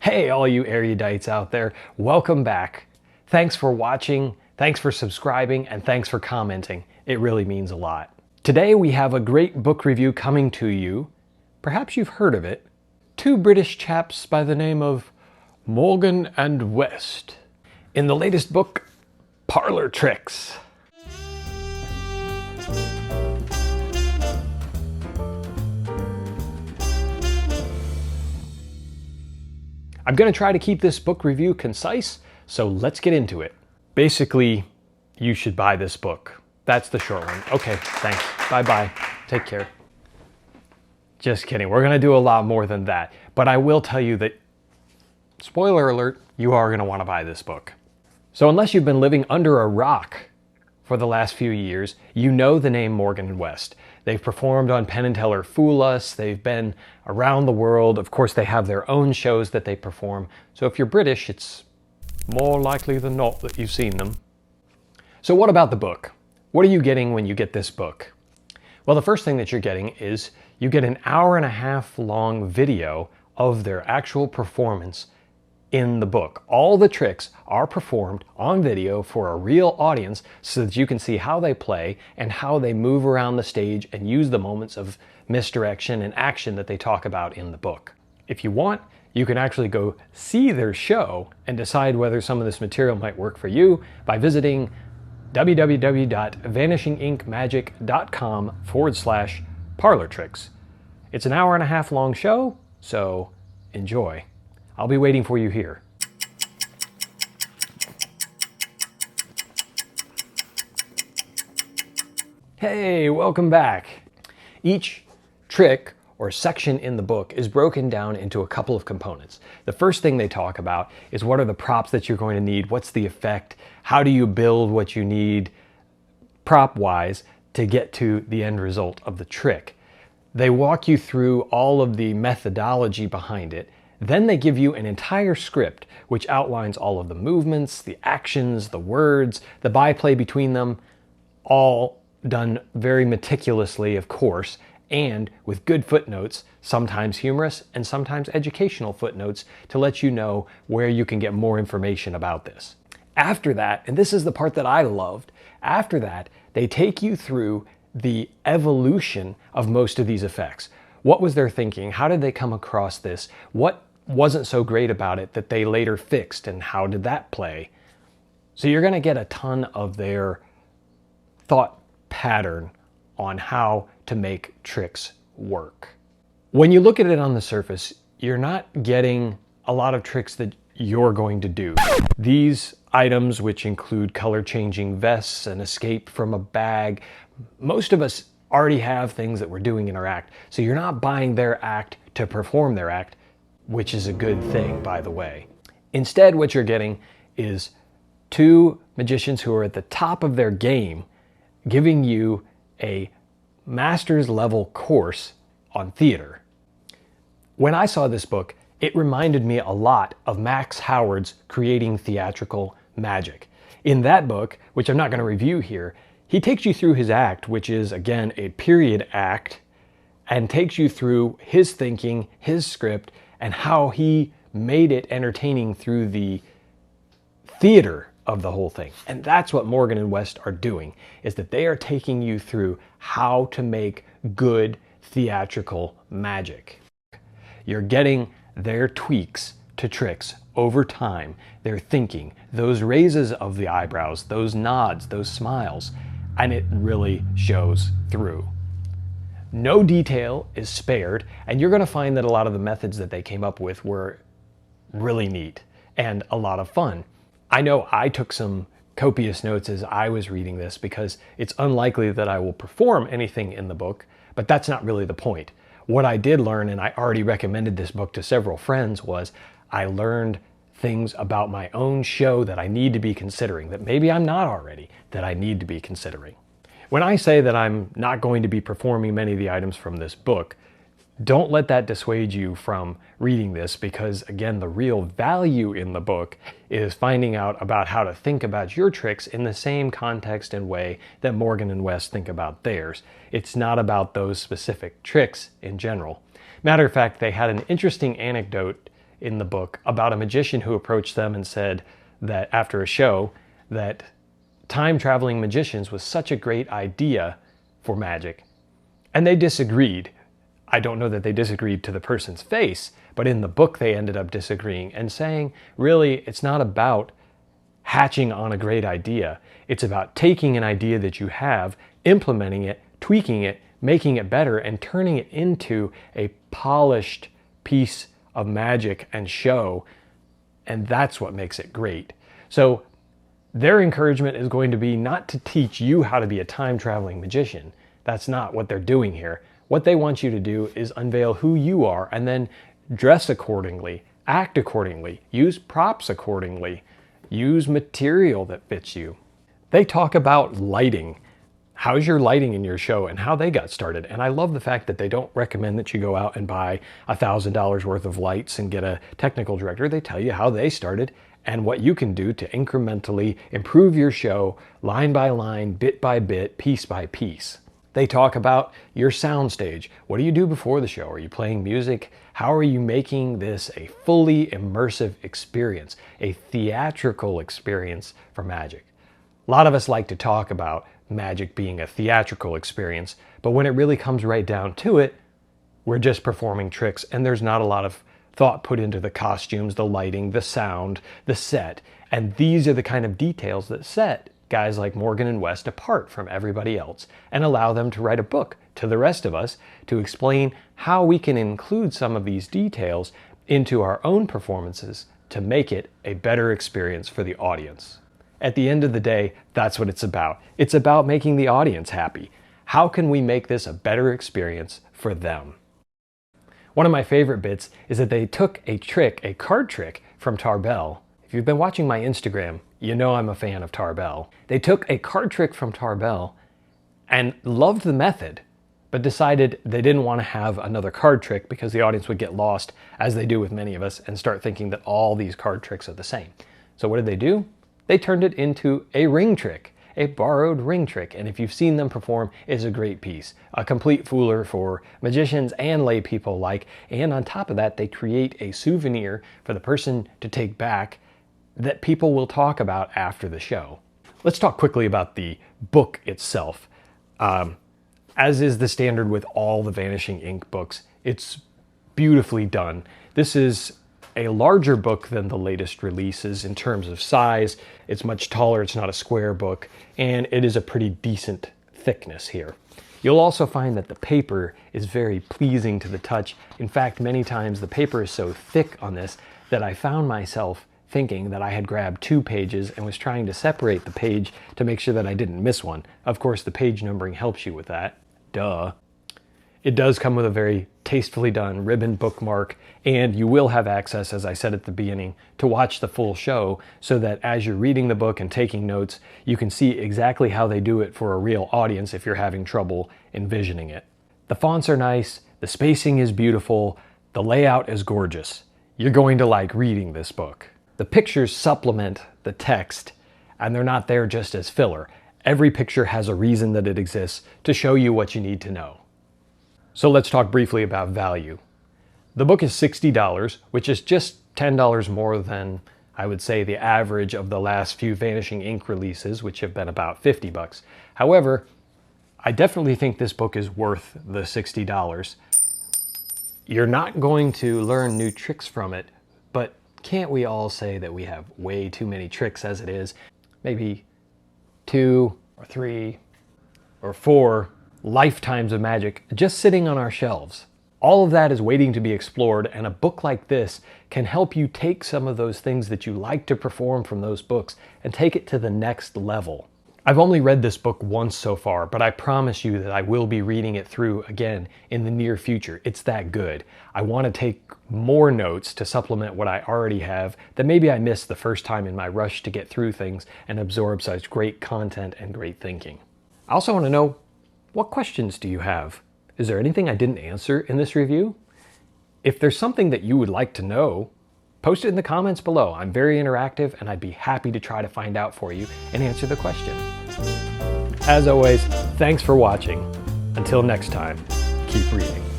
Hey, all you erudites out there, welcome back. Thanks for watching, thanks for subscribing, and thanks for commenting. It really means a lot. Today we have a great book review coming to you. Perhaps you've heard of it. Two British chaps by the name of Morgan and West. In the latest book, Parlour Tricks. I'm going to try to keep this book review concise, so let's get into it. Basically, you should buy this book. That's the short one. Okay, thanks. Bye-bye. Take care. Just kidding. We're going to do a lot more than that. But I will tell you that, spoiler alert, you are going to want to buy this book. So unless you've been living under a rock for the last few years, you know the name Morgan and West. They've performed on Penn and Teller Fool Us. They've been around the world. Of course, they have their own shows that they perform. So if you're British, it's more likely than not that you've seen them. So what about the book? What are you getting when you get this book? Well, the first thing that you're getting is you get an hour-and-a-half long video of their actual performance in the book. All the tricks are performed on video for a real audience so that you can see how they play and how they move around the stage and use the moments of misdirection and action that they talk about in the book. If you want, you can actually go see their show and decide whether some of this material might work for you by visiting www.vanishingincmagic.com/Parlour Tricks. It's an hour-and-a-half long show, so enjoy. I'll be waiting for you here. Hey, welcome back. Each trick or section in the book is broken down into a couple of components. The first thing they talk about is what are the props that you're going to need, what's the effect, how do you build what you need prop-wise to get to the end result of the trick. They walk you through all of the methodology behind it. Then they give you an entire script which outlines all of the movements, the actions, the words, the byplay between them, all done very meticulously, of course, and with good footnotes, sometimes humorous and sometimes educational footnotes to let you know where you can get more information about this. After that, and this is the part that I loved, after that, they take you through the evolution of most of these effects. What was their thinking? How did they come across this? What wasn't so great about it that they later fixed, and how did that play? So you're going to get a ton of their thought pattern on how to make tricks work. When you look at it on the surface, you're not getting a lot of tricks that you're going to do. These items, which include color-changing vests and escape from a bag, most of us already have things that we're doing in our act. So you're not buying their act to perform their act, which is a good thing, by the way. Instead, what you're getting is two magicians who are at the top of their game giving you a master's level course on theater. When I saw this book, it reminded me a lot of Max Howard's Creating Theatrical Magic. In that book, which I'm not going to review here, he takes you through his act, which is, again, a period act, and takes you through his thinking, his script, and how he made it entertaining through the theater of the whole thing. And that's what Morgan and West are doing, is that they are taking you through how to make good theatrical magic. You're getting their tweaks to tricks over time, their thinking, those raises of the eyebrows, those nods, those smiles, and it really shows through. No detail is spared, and you're going to find that a lot of the methods that they came up with were really neat and a lot of fun. I know I took some copious notes as I was reading this because it's unlikely that I will perform anything in the book, but that's not really the point. What I did learn, and I already recommended this book to several friends, was I learned things about my own show that I need to be considering, that maybe I'm not already, that I need to be considering. When I say that I'm not going to be performing many of the items from this book, don't let that dissuade you from reading this, because again, the real value in the book is finding out about how to think about your tricks in the same context and way that Morgan and West think about theirs. It's not about those specific tricks in general. Matter of fact, they had an interesting anecdote in the book about a magician who approached them and said that after a show that time-traveling magicians was such a great idea for magic. And they disagreed. I don't know that they disagreed to the person's face, but in the book they ended up disagreeing and saying, really, it's not about hatching on a great idea. It's about taking an idea that you have, implementing it, tweaking it, making it better, and turning it into a polished piece of magic and show. And that's what makes it great. So their encouragement is going to be not to teach you how to be a time-traveling magician. That's not what they're doing here. What they want you to do is unveil who you are and then dress accordingly, act accordingly, use props accordingly, use material that fits you. They talk about lighting. How's your lighting in your show and how they got started. And I love the fact that they don't recommend that you go out and buy $1,000 worth of lights and get a technical director. They tell you how they started and what you can do to incrementally improve your show line by line, bit by bit, piece by piece. They talk about your soundstage. What do you do before the show? Are you playing music? How are you making this a fully immersive experience, a theatrical experience for magic? A lot of us like to talk about magic being a theatrical experience, but when it really comes right down to it, we're just performing tricks and there's not a lot of thought put into the costumes, the lighting, the sound, the set. And these are the kind of details that set guys like Morgan and West apart from everybody else and allow them to write a book to the rest of us to explain how we can include some of these details into our own performances to make it a better experience for the audience. At the end of the day, that's what it's about. It's about making the audience happy. How can we make this a better experience for them? One of my favorite bits is that they took a trick, a card trick from Tarbell. If you've been watching my Instagram, you know I'm a fan of Tarbell. They took a card trick from Tarbell and loved the method, but decided they didn't want to have another card trick because the audience would get lost, as they do with many of us, and start thinking that all these card tricks are the same. So what did they do? They turned it into a ring trick, a borrowed ring trick. And if you've seen them perform, it's a great piece. A complete fooler for magicians and lay people alike. And on top of that, they create a souvenir for the person to take back that people will talk about after the show. Let's talk quickly about the book itself. As is the standard with all the Vanishing Inc books, it's beautifully done. This is a larger book than the latest releases in terms of size. It's much taller, it's not a square book, and it is a pretty decent thickness here. You'll also find that the paper is very pleasing to the touch. In fact, many times the paper is so thick on this that I found myself thinking that I had grabbed 2 pages and was trying to separate the page to make sure that I didn't miss one. Of course, the page numbering helps you with that. Duh. It does come with a very tastefully done ribbon bookmark, and you will have access, as I said at the beginning, to watch the full show so that as you're reading the book and taking notes, you can see exactly how they do it for a real audience if you're having trouble envisioning it. The fonts are nice, the spacing is beautiful, the layout is gorgeous. You're going to like reading this book. The pictures supplement the text, and they're not there just as filler. Every picture has a reason that it exists to show you what you need to know. So let's talk briefly about value. The book is $60, which is just $10 more than, I would say, the average of the last few Vanishing Inc releases, which have been about $50. However, I definitely think this book is worth the $60. You're not going to learn new tricks from it, but can't we all say that we have way too many tricks as it is? Maybe 2 or 3 or 4 lifetimes of magic just sitting on our shelves. All of that is waiting to be explored, and a book like this can help you take some of those things that you like to perform from those books and take it to the next level. I've only read this book once so far, but I promise you that I will be reading it through again in the near future. It's that good. I want to take more notes to supplement what I already have that maybe I missed the first time in my rush to get through things and absorb such great content and great thinking. I also want to know, what questions do you have? Is there anything I didn't answer in this review? If there's something that you would like to know, post it in the comments below. I'm very interactive and I'd be happy to try to find out for you and answer the question. As always, thanks for watching. Until next time, keep reading.